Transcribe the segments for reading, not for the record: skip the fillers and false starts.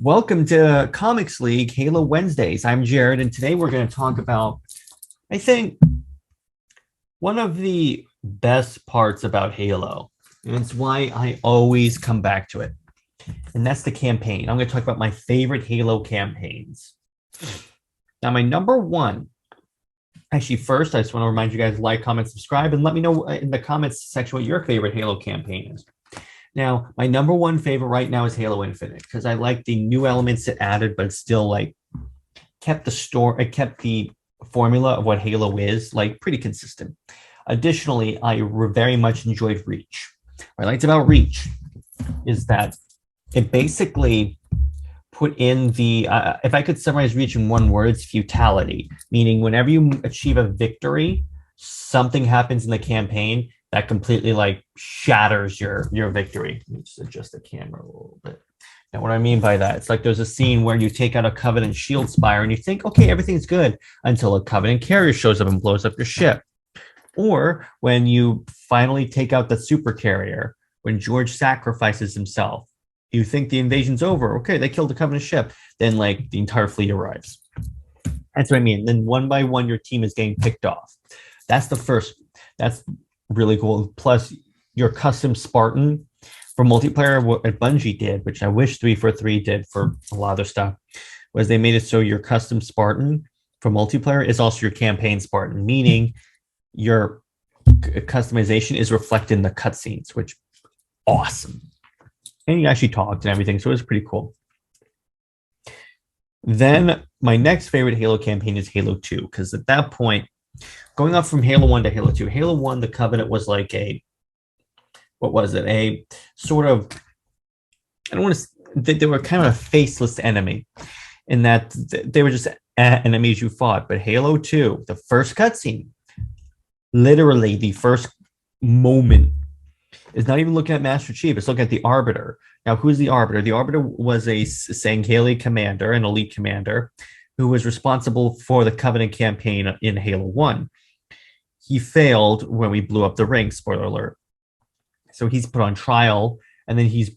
Welcome to Comics League Halo Wednesdays. I'm Jared, and today we're going to talk about, I think, one of the best parts about Halo. And it's why I always come back to it. And that's the campaign. I'm going to talk about my favorite Halo campaigns. Now, my number one, actually, first, I just want to remind you guys like, comment, subscribe, and let me know in the comments section what your favorite Halo campaign is. Now, my number one favorite right now is Halo Infinite because I like the new elements it added, but it still kept the formula of what Halo is pretty consistent. Additionally, I very much enjoyed Reach. What I liked about Reach is that it basically put in if I could summarize Reach in one word, it's futility, meaning whenever you achieve a victory, something happens in the campaign that completely shatters your victory. Let me just adjust the camera a little bit. Now, what I mean by that, it's like there's a scene where you take out a Covenant shield spire and you think, okay, everything's good until a Covenant carrier shows up and blows up your ship. Or when you finally take out the super carrier, when George sacrifices himself, you think the invasion's over. Okay, they killed the Covenant ship. Then the entire fleet arrives. That's what I mean. Then one by one, your team is getting picked off. That's really cool. Plus, your custom Spartan for multiplayer, what Bungie did, which I wish 343 did for a lot of their stuff, was they made it so your custom Spartan for multiplayer is also your campaign Spartan, meaning your customization is reflected in the cutscenes, which awesome. And you actually talked and everything, so it was pretty cool. Then my next favorite Halo campaign is Halo 2, because at that point, going up from Halo 1 to Halo 2, Halo 1, the Covenant was a sort of, they were kind of a faceless enemy in that they were just enemies you fought. But Halo 2, the first cutscene, literally the first moment, is not even looking at Master Chief, it's looking at the Arbiter. Now, who's the Arbiter? The Arbiter was a Sangheili commander, an elite commander, who was responsible for the Covenant campaign in Halo 1. He failed when we blew up the ring, spoiler alert. So he's put on trial, and then he's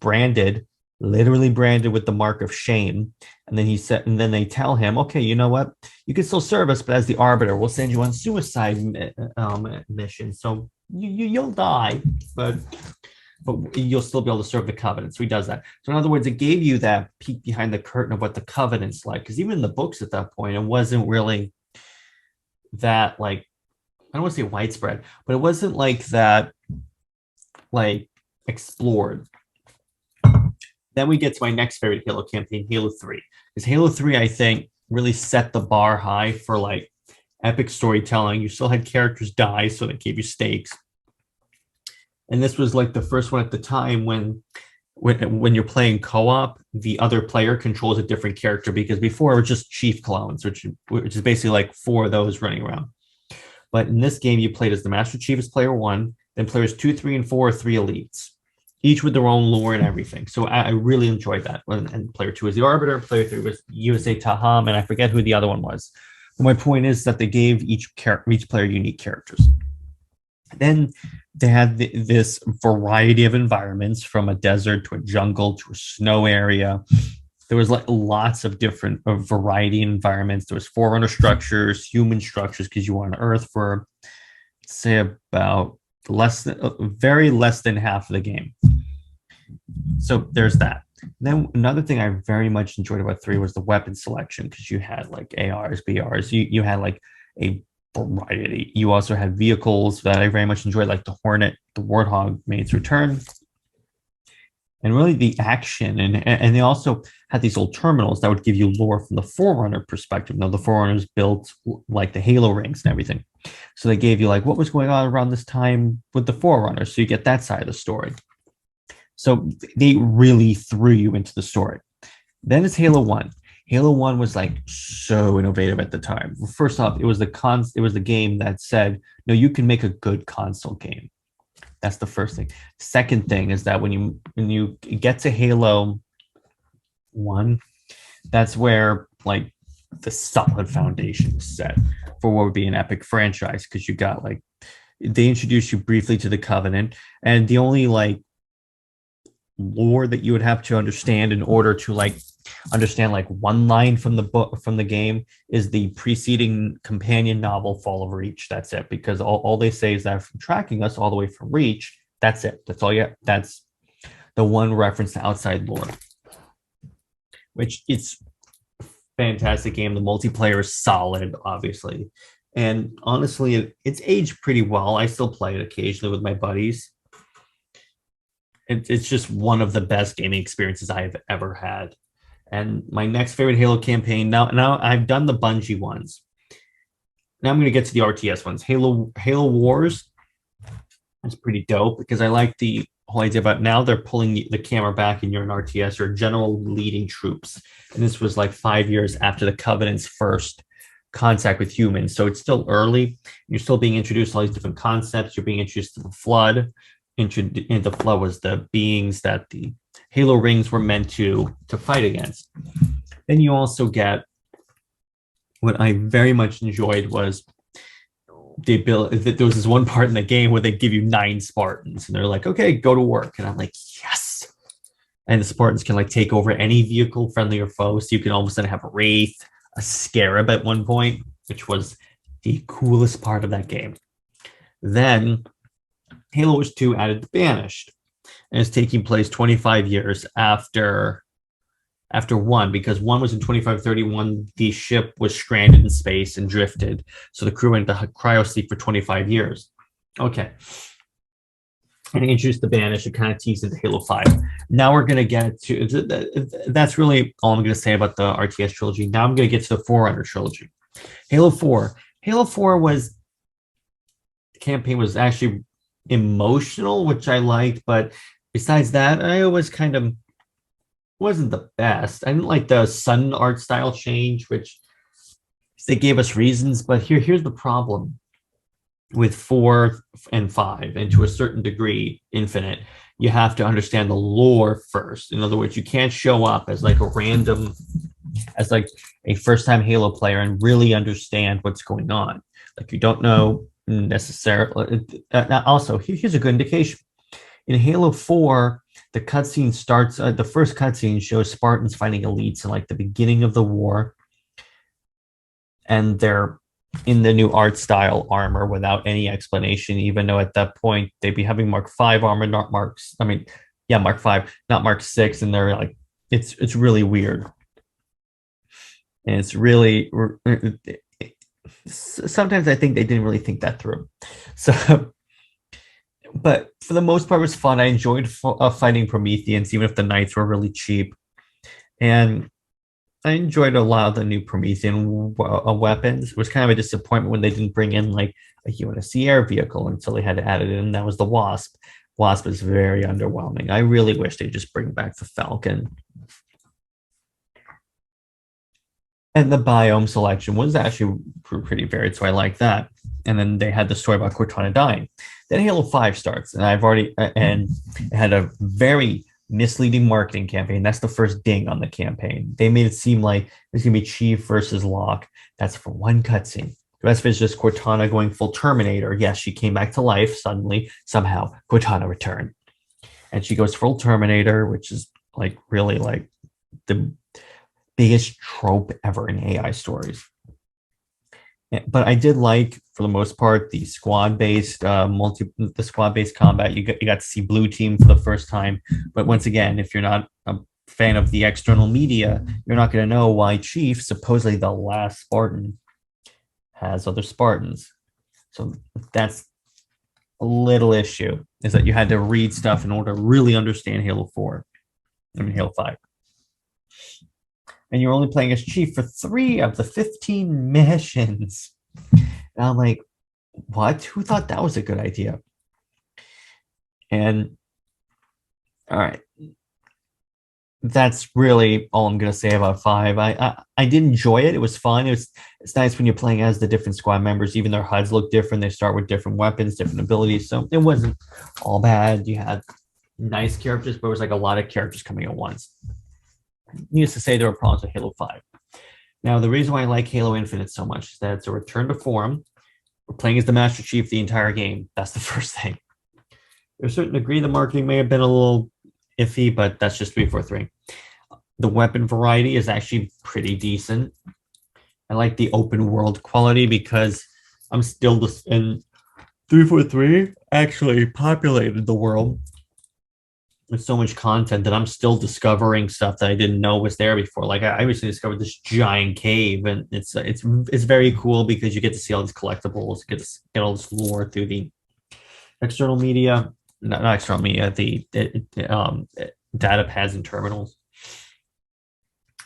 literally branded with the mark of shame. And then they tell him, okay, you know what? You can still serve us, but as the Arbiter, we'll send you on suicide mission. So you'll die, but you'll still be able to serve the Covenant. So he does that. So in other words, it gave you that peek behind the curtain of what the Covenant's like. Because even in the books at that point, it wasn't really that I don't want to say widespread, but it wasn't that explored. Then we get to my next favorite Halo campaign, Halo 3. Because Halo 3, I think, really set the bar high for epic storytelling. You still had characters die, so that gave you stakes. And this was the first one at the time when you're playing co-op, the other player controls a different character, because before it was just Chief clones, which is basically four of those running around. But in this game, you played as the Master Chief as player 1, then players 2, 3, and 4 are 3 elites, each with their own lore and everything. So I really enjoyed that. And player 2 was the Arbiter, player 3 was USA Taham, and I forget who the other one was. But my point is that they gave each player unique characters. Then they had this variety of environments, from a desert to a jungle to a snow area. There was lots of different variety environments. There was Forerunner structures, human structures, because you were on Earth for, say, about very less than half of the game. So there's that. And then another thing I very much enjoyed about 3 was the weapon selection, because you had ARs, BRs. You had a variety. You also had vehicles that I very much enjoyed, like the Hornet. The Warthog made its return. And really the action, and they also had these old terminals that would give you lore from the Forerunner perspective. Now, the Forerunners built the Halo rings and everything. So they gave you what was going on around this time with the Forerunners. So you get that side of the story. So they really threw you into the story. Then it's Halo 1. Halo 1 was so innovative at the time. Well, first off, it was the game that said, no, you can make a good console game. That's the first thing. Second thing is that when you get to Halo 1, that's where the solid foundation is set for what would be an epic franchise, because you got they introduced you briefly to the Covenant, and the only lore that you would have to understand in order to understand like one line from the book from the game is the preceding companion novel Fall of Reach. That's it, because all they say is that from tracking us all the way from Reach, that's it. That's all you have. That's the one reference to outside lore, which it's fantastic game. The multiplayer is solid, obviously. And honestly, it's aged pretty well. I still play it occasionally with my buddies. It's just one of the best gaming experiences I have ever had. And my next favorite Halo campaign, now I've done the Bungie ones. Now I'm going to get to the RTS ones. Halo Wars is pretty dope because I like the whole idea about now they're pulling the camera back and you're an RTS or general leading troops. And this was like 5 years after the Covenant's first contact with humans. So it's still early. You're still being introduced to all these different concepts. You're being introduced to the Flood. And the Flood was the beings that the Halo rings were meant to fight against. Then you also get what I very much enjoyed was the ability that there was this one part in the game where they give you 9 Spartans and they're like, okay, go to work. And I'm like, yes. And the Spartans can like take over any vehicle, friendly or foe. So you can almost then have a Wraith, a Scarab at one point, which was the coolest part of that game. Then Halo Wars 2 added the Banished, and it's taking place 25 years after 1, because 1 was in 2531. The ship was stranded in space and drifted, so the crew went into cryosleep for 25 years. Okay. And introduced the Banished. It kind of teased into Halo 5. Now we're going to get to, that's really all I'm going to say about the RTS trilogy. Now I'm going to get to the Forerunner trilogy. Halo 4. Halo 4 was, the campaign was actually emotional, which I liked, but besides that, I always kind of wasn't the best. I didn't like the sun art style change, which they gave us reasons, but here's the problem with 4 and 5, and to a certain degree, Infinite. You have to understand the lore first. In other words, you can't show up as like a random, as like a first-time Halo player and really understand what's going on. Like you don't know necessarily. Also, here's a good indication. In Halo 4, the cutscene starts, the first cutscene shows Spartans fighting elites in like the beginning of the war. And they're in the new art style armor without any explanation, even though at that point they'd be having Mark 5 armor, not Mark 5, not Mark 6. And they're like, it's really weird. And it's really, sometimes I think they didn't really think that through. So, but for the most part, it was fun. I enjoyed fighting Prometheans, even if the knights were really cheap. And I enjoyed a lot of the new Promethean weapons. It was kind of a disappointment when they didn't bring in like a UNSC air vehicle until they had to add it in. That was the Wasp. Wasp is very underwhelming. I really wish they'd just bring back the Falcon. And the biome selection was actually pretty varied, so I like that. And then they had the story about Cortana dying. Then Halo 5 starts, and it had a very misleading marketing campaign. That's the first ding on the campaign. They made it seem like it's going to be Chief versus Locke. That's for one cutscene. The rest of it is just Cortana going full Terminator. Yes, she came back to life suddenly. Somehow, Cortana returned. And she goes full Terminator, which is like really like the biggest trope ever in AI stories. But I did like, for the most part, the squad-based combat. You got to see Blue Team for the first time. But once again, if you're not a fan of the external media, you're not going to know why Chief, supposedly the last Spartan, has other Spartans. So that's a little issue, is that you had to read stuff in order to really understand Halo 5. And you're only playing as Chief for 3 of the 15 missions. And I'm like, what? Who thought that was a good idea? And all right, that's really all I'm going to say about 5. I did enjoy it. It was fun. It's nice when you're playing as the different squad members. Even their HUDs look different. They start with different weapons, different abilities. So it wasn't all bad. You had nice characters, but it was like a lot of characters coming at once. Needless to say, there were problems with Halo 5. Now, the reason why I like Halo Infinite so much is that it's a return to form. We're playing as the Master Chief the entire game. That's the first thing. To a certain degree, the marketing may have been a little iffy, but that's just 343. The weapon variety is actually pretty decent. I like the open world quality because I'm still just in 343 actually populated the world with so much content that I'm still discovering stuff that I didn't know was there before. Like I recently discovered this giant cave, and it's very cool because you get to see all these collectibles, get all this lore through the external media, not external media, the data pads and terminals.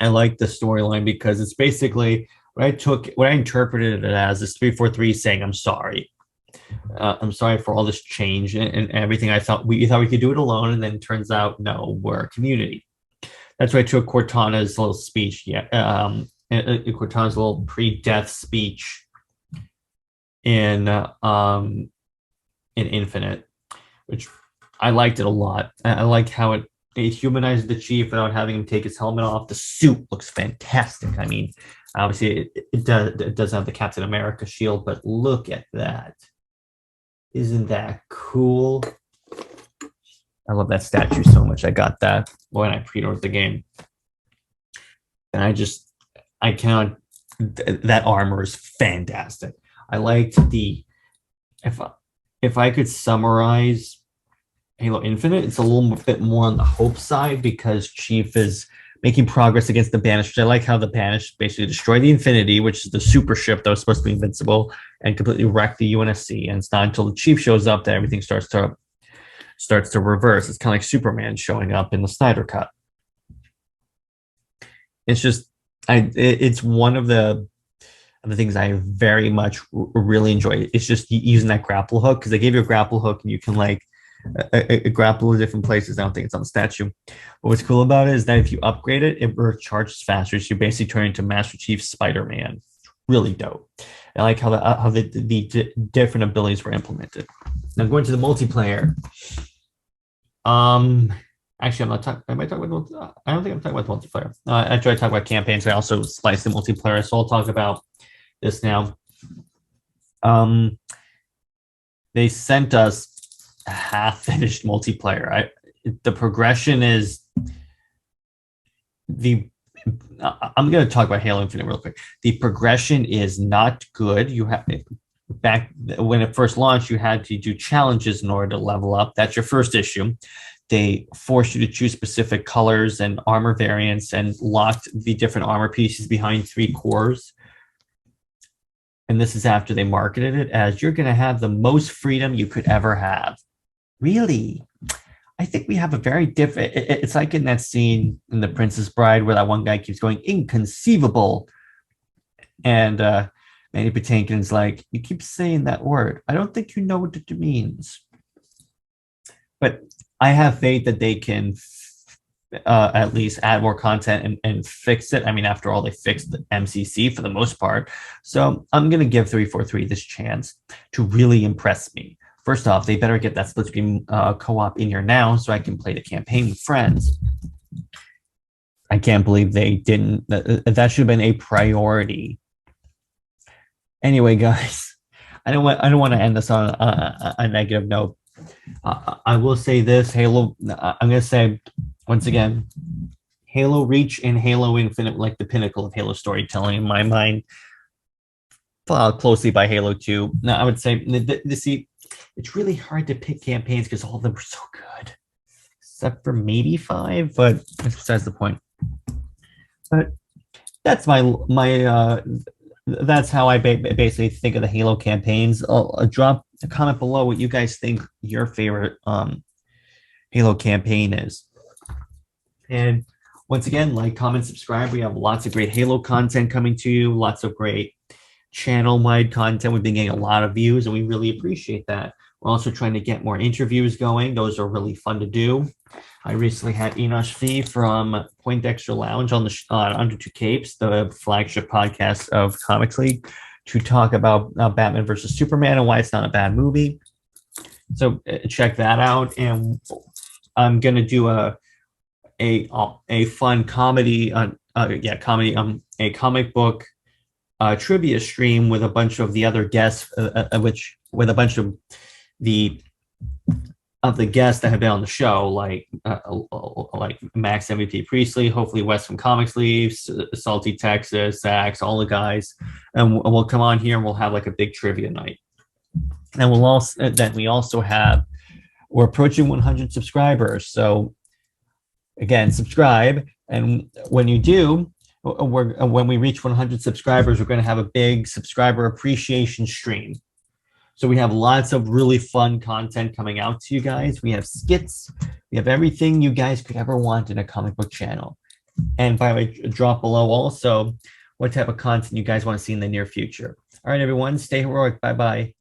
I like the storyline because it's basically what I interpreted it as is 343 saying, I'm sorry for all this change and everything. We thought we could do it alone, and then it turns out no, we're a community. That's why I took Cortana's little speech, Cortana's little pre-death speech in Infinite, which I liked it a lot. I like how it humanized the chief without having him take his helmet off. The suit looks fantastic. I mean, obviously it does have the Captain America shield, but look at that. Isn't that cool? I love that statue so much. I got that when I pre-ordered the game. And I cannot, that armor is fantastic. I liked if I could summarize Halo Infinite, it's a little bit more on the hope side because Chief is making progress against the Banished. I like how the Banished basically destroy the Infinity, which is the super ship that was supposed to be invincible, and completely wreck the UNSC. And it's not until the Chief shows up that everything starts to reverse. It's kind of like Superman showing up in the Snyder Cut. It's just it's one of the things I very much really enjoy. It's just using that grapple hook, because they gave you a grapple hook and you can like a grapple in different places. I don't think it's on the statue. But what's cool about it is that if you upgrade it, it recharges faster. So you basically turn into Master Chief Spider-Man. Really dope. I like how the different abilities were implemented. Now going to the multiplayer. Actually, I'm not talking. Am I talking about? I don't think I'm talking about multiplayer. After I talk about campaigns, I also slice the multiplayer. So I'll talk about this now. They sent us a half-finished multiplayer. The progression is I'm going to talk about Halo Infinite real quick. The progression is not good. You have back when it first launched, you had to do challenges in order to level up. That's your first issue. They forced you to choose specific colors and armor variants and locked the different armor pieces behind 3 cores. And this is after they marketed it as you're going to have the most freedom you could ever have. Really? I think we have a very different. It's like in that scene in The Princess Bride where that one guy keeps going, inconceivable. And Manny Patinkin's like, you keep saying that word. I don't think you know what it means. But I have faith that they can at least add more content and fix it. I mean, after all, they fixed the MCC for the most part. So I'm going to give 343 this chance to really impress me. First off, they better get that split screen co-op in here now so I can play the campaign with friends. I can't believe they didn't. That should have been a priority. Anyway, guys, I don't want to end this on a negative note. I will say this, Halo, I'm going to say, once again, Halo Reach and Halo Infinite, like the pinnacle of Halo storytelling in my mind, followed closely by Halo 2. Now, I would say, see, it's really hard to pick campaigns because all of them are so good, except for maybe 5, but that's besides the point. But that's that's how I basically think of the Halo campaigns. I'll drop a comment below what you guys think your favorite Halo campaign is. And once again, like, comment, subscribe. We have lots of great Halo content coming to you, lots of great channel-wide content. We've been getting a lot of views, and we really appreciate that. We're also trying to get more interviews going. Those are really fun to do. I recently had Enosh V from Poindexter Lounge on the Under Two Capes, the flagship podcast of Comics League, to talk about Batman versus Superman and why it's not a bad movie. So check that out. And I'm gonna do a fun comedy a comic book trivia stream with a bunch of the other guests, with a bunch of the of the guests that have been on the show, like Max MVP Priestley, hopefully Wes from Comics Leaves, Salty Texas, Sax, all the guys, and we'll come on here and we'll have like a big trivia night. And we also have, we're approaching 100 subscribers, so again, subscribe, and when you do, when we reach 100 subscribers, we're going to have a big subscriber appreciation stream. So we have lots of really fun content coming out to you guys. We have skits. We have everything you guys could ever want in a comic book channel. And by the way, drop below also what type of content you guys want to see in the near future. All right, everyone, stay heroic. Bye-bye.